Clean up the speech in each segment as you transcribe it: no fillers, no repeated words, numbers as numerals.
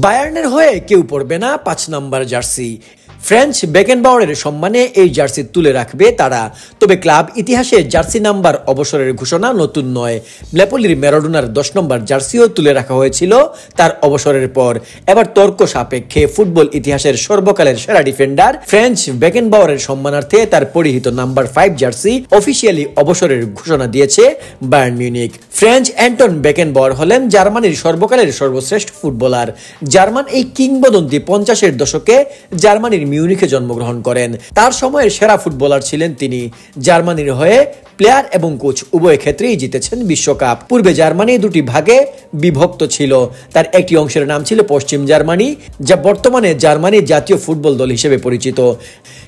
বায়ার্নের হয়ে কেউ পরবে না ৫ নম্বর জার্সি। ফ্রেঞ্চ বেকেনবাওয়ারের সম্মানে এই জার্সি তুলে রাখবে তারা। তবে ক্লাব ইতিহাসে জার্সি নাম্বার অবসরের ঘোষণা নতুন নয়। নেপোলির ম্যারাডোনার ১০ নম্বর জার্সিও তুলে রাখা হয়েছিল তার অবসরের পর। এবার তর্ক সাপেক্ষে ফুটবল ইতিহাসের সর্বকালের সেরা ডিফেন্ডার ফ্রেঞ্চ বেকেনবাওয়ারের সম্মানার্থে তার পরিহিত নাম্বার ৫ জার্সি অফিসিয়ালি অবসরের ঘোষণা দিয়েছে Bayern Munich. French Anton Beckenbauer হলেন জার্মানির সর্বকালের সর্বশ্রেষ্ঠ ফুটবলার। জার্মান এই কিংবদন্তি ৫০-এর দশকে জার্মানির মিউনিখে জন্মগ্রহণ করেন। তার সময়ের সেরা ফুটবলার ছিলেন তিনি। জার্মানির হয়ে প্লেয়ার এবং কোচ উভয় ক্ষেত্রেই জিতেছেন বিশ্বকাপ। পূর্বে জার্মানি দুটি ভাগে বিভক্ত ছিল। তার একটি অংশের নাম ছিল পশ্চিম জার্মানি, যা বর্তমানে জার্মানির জাতীয় ফুটবল দল হিসেবে পরিচিত।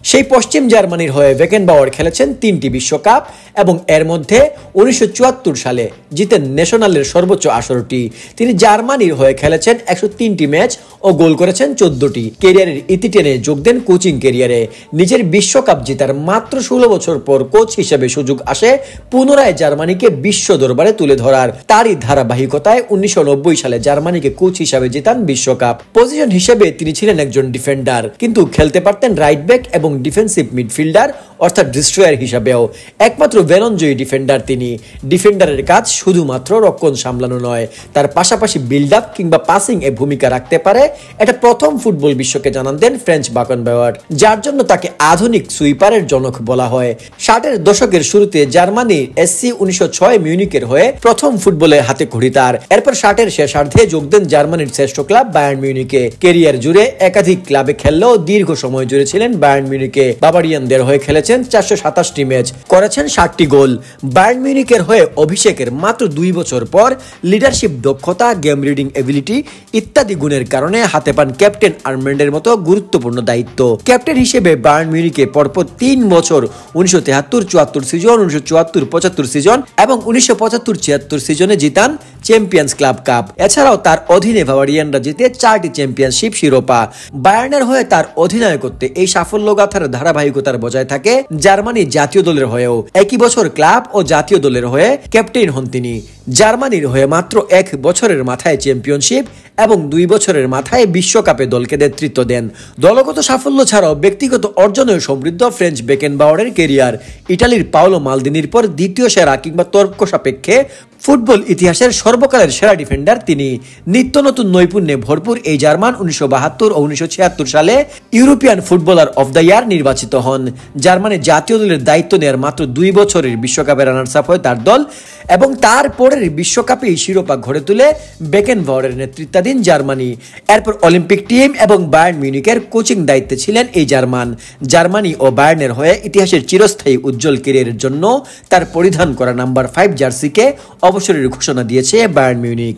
সেই পশ্চিম জার্মানির হয়ে বেকেনবাওয়ার খেলেছেন ৩টি বিশ্বকাপ এবং এর মধ্যে ১৯৭৪ সালে জিতেন ন্যাশনালের সর্বোচ্চ আসরটি। তিনি জার্মানির হয়ে খেলেছেন ১০৩টি ম্যাচ ও গোল করেছেন ১৪টি। ক্যারিয়ারের ইতি টেনে যোগ দেন কোচিং ক্যারিয়ারে। নিজের বিশ্বকাপ জেতার মাত্র ১৬ বছর পর কোচ হিসেবে সুযোগ আসে পুনরায় জার্মানিকে বিশ্ব দরবারে তুলে ধরার। তারই ধারাবাহিকতায় ১৯৯০ সালে জার্মানিকে কোচ হিসেবে জেতান বিশ্বকাপ। পজিশন হিসেবে তিনি ছিলেন একজন ডিফেন্ডার, কিন্তু খেলতে পারতেন রাইট ব্যাক এবং ডিফেন্সিভ মিডফিল্ডার অর্থাৎ ডিস্ট্রয়ার হিসাবেও। একমাত্র ব্যালনজয়ী ডিফেন্ডার তিনি। ডিফেন্ডারের কাজ শুধুমাত্র রক্ষণ সামলানো নয়, তার পাশাপাশি বিল্ড আপ কিংবা পাসিং এ ভূমিকা রাখতে পারে। এটা প্রথম ফুটবল বিশ্বকে জানান দেন ফ্রেঞ্চ বেকেনবাওয়ার, যার জন্য তাকে আধুনিক সুইপারের জনক বলা হয়। ৬০-এর দশকের শুরুতে জার্মানির এসসি ১৯০৬ মিউনিখের হয়ে প্রথম ফুটবলের হাতে খড়ি তার। এরপর ৬০-এর শেষার্ধে যোগ দেন জার্মানির শ্রেষ্ঠ ক্লাব বায়ার্ন মিউনিখে। ক্যারিয়ার জুড়ে একাধিক ক্লাবে খেললেও দীর্ঘ সময় জুড়ে ছিলেন বায়ার্ন মিউনিখে। বাভারিয়ানদের হয়ে খেলেছেন ৪২৭টি ম্যাচ, করেছেন ৬০টি গোল। বায়ার্ন মিউনিখের হয়ে অভিষেকের মাত্র ২ বছর পর লিডারশিপ দক্ষতা, গেম রিডিং এবিলিটি ইত্যাদি গুণের কারণে হাতে পান ক্যাপ্টেন আর্মেন্ডের মতো গুরুত্বপূর্ণ দায়িত্ব। ক্যাপ্টেন হিসেবে বায়ার্ন মিউনিখে পরপর ৩ বছর ১৯৭৩-৭৪ সিজন, ১৯৭৪-৭৫ সিজন এবং ১৯৭৫-৭৬ সিজনে জিতান চ্যাম্পিয়ন্স ক্লাব কাপ। এছাড়াও তার অধীনে বাভারিয়ানরা জিতে ৪টি চ্যাম্পিয়নশিপ শিরোপা। বায়ার্নের হয়ে তার অধিনায়কত্বে এই সাফল্যগাথার ধারাবাহিকতার বজায় থাকে জার্মানি জাতীয় দলের হয়েও। একই বছর ক্লাব ও জাতীয় দলের হয়ে ক্যাপ্টেন হন তিনি। জার্মানির হয়ে মাত্র ১ বছরের মাথায় চ্যাম্পিয়নশিপ এবং ২ বছরের মাথায় বিশ্বকাপে দলকে নেতৃত্ব দেন। দলগত সাফল্য ছাড়াও ব্যক্তিগত অর্জনেও সমৃদ্ধ ফ্রেঞ্চ বেকেনবাওয়ারের ক্যারিয়ার। ইটালির পাওলো মালদিনির পর দ্বিতীয় সেরা কিংবা তর্ক সাপেক্ষে ফুটবল ইতিহাসের সর্বকালের সেরা ডিফেন্ডার তিনি। নিত্য নতুন নৈপুণ্যে ভরপুর এই জার্মান ১৯৭২ ও ১৯৭৬ সালে European footballer of the year নির্বাচিত হন। জার্মানির জাতীয় দলের দায়িত্ব নেওয়ার মাত্র ২ বছরের বিশ্বকাপের রানার্স আপ হয় তার দল এবং তারপরের বিশ্বকাপে শিরোপা ঘরে তুলে বেকেনবাওয়ারের নেতৃত্বাধীন জার্মানি। এরপর অলিম্পিক টিম এবং বায়ার্ন মিউনিখের কোচিং দায়িত্বে ছিলেন এই জার্মানি ও বায়ার্নের হয়ে ইতিহাসের চিরস্থায়ী উজ্জ্বল ক্যারিয়ারের জন্য তার পরিধান করা নাম্বার ৫ জার্সিকে অবসরের ঘোষণা দিয়েছে বায়ার্ন মিউনিখ।